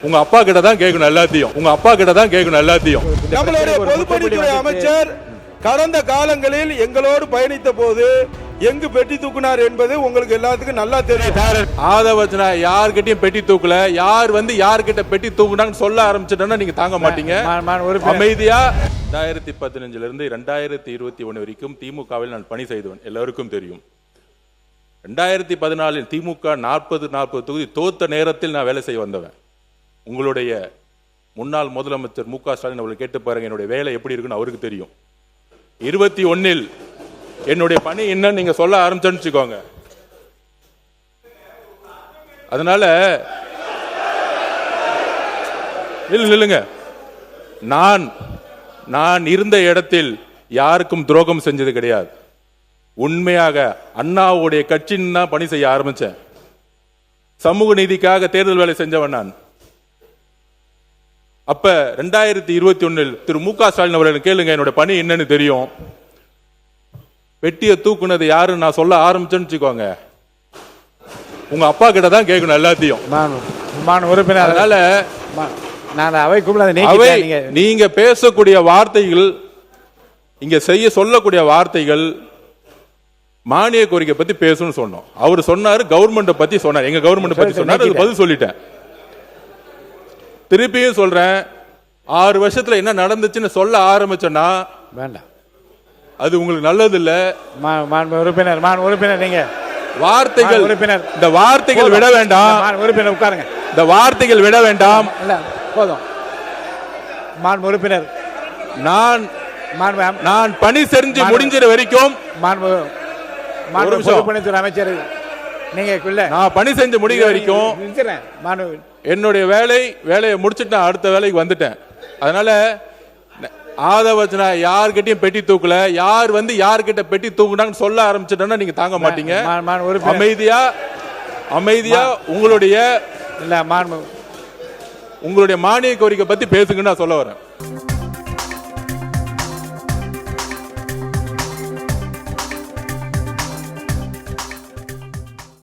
உங்க அப்பா கிட்ட தான் கேட்கணும் எல்லாத்தையும். உங்க அப்பா கிட்ட தான் கேட்கணும் எல்லாத்தையும். நம்மளுடைய பொதுப்பணித்துறை அமைச்சர் கடந்த காலங்களில் எங்களோடு பயணித்த போது எங்கு பெட்டி தூக்குனார் என்பது உங்களுக்கு எல்லாத்துக்கும் நல்லா தெரியும். ஆதவச்சனா யார்கிட்டயும் பெட்டி தூக்கல. யார் வந்து யார்கிட்ட பெட்டி தூக்குனாங்கன்னு சொல்ல ஆரம்பிச்சிட்டோம்னா நீங்க தாங்க மாட்டீங்க. அமைதியா 2015 இருந்து 2021 வரைக்கும் திமுகவில் நான் பணி செய்தவன், எல்லாருக்கும் தெரியும். 2014 திமுக 40 தொகுதி தோத்த நேரத்தில் நான் வேலை செய்ய வந்தவன். உங்களுடைய முன்னாள் முதலமைச்சர் மு.க. ஸ்டாலின் அவர்கள் கேட்டு பாருங்க என்னுடைய வேலை எப்படி இருக்குன்னு அவருக்கு தெரியும். 21 என்னுடைய பணி என்னன்னு நீங்க சொல்ல ஆரம்பிச்சேன்னு வச்சுக்கோங்க. அதனால இல்லைங்க, நான் இருந்த இடத்தில் யாருக்கும் துரோகம் செஞ்சது கிடையாது. உண்மையாக அண்ணாவுடைய கட்சின்னு தான் பணி செய்ய ஆரம்பிச்சேன். சமூக நீதிக்காக தேர்தல் வேலை செஞ்சவன் நான். அப்ப 2021 திரு மு.க. ஸ்டாலின் அவர்கள் கேளுங்க என்னோட பணி என்னன்னு தெரியும். வெட்டிய தூக்குனது யாருன்னு நான் சொல்ல ஆரம்பிச்சேன்னு வச்சுக்கோங்க, உங்க அப்பா கிட்ட தான் கேட்கணும் எல்லாத்தையும். அதனால நீங்க பேசக்கூடிய வார்த்தைகள், இங்க செய்ய சொல்லக்கூடிய வார்த்தைகள் மானிய கோரிக்கை பத்தி பேசணும்னு சொன்னோம். அவர் சொன்னாரு கவர்மெண்ட் பத்தி சொன்னார், எங்க கவர்மெண்ட் பத்தி சொன்னார், அது பதில் சொல்லிட்டேன். திருப்பியும் சொல்றேன், 6 வருஷத்துல என்ன நடந்துச்சுன்னு சொல்ல ஆரம்பிச்சோன்னா வேண்டாம், அது உங்களுக்கு நல்லது இல்ல. உறுப்பினர் நீங்க வார்த்தைகள் உறுப்பினர், இந்த வார்த்தைகள் விட வேண்டாம். உறுப்பினர் உட்காருங்க. இந்த வார்த்தைகள் விட வேண்டாம். இல்ல போதும். உறுப்பினர் நான் பணி செஞ்சு முடிஞ்சிற வரைக்கும் பொதுப்பணித்துறை அமைச்சர் நீங்க நான் பணி செஞ்சு முடிக்கிற வரைக்கும் என்னுடைய வேலையை முடிச்சுட்டு நான் அடுத்த வேலைக்கு வந்துட்டேன். அதனால ஆதவச்சனா யார்கிட்டயும் பெட்டி தூக்கல. யார் வந்து யார்கிட்ட பெட்டி தூக்குனாங்கன்னு சொல்ல ஆரம்பிச்சிட்டோம்னா நீங்க தாங்க மாட்டீங்க. அமைதியா உங்களுடைய மானிய கோரிக்கை பத்தி பேசுங்கன்னு நான் சொல்ல வரேன்.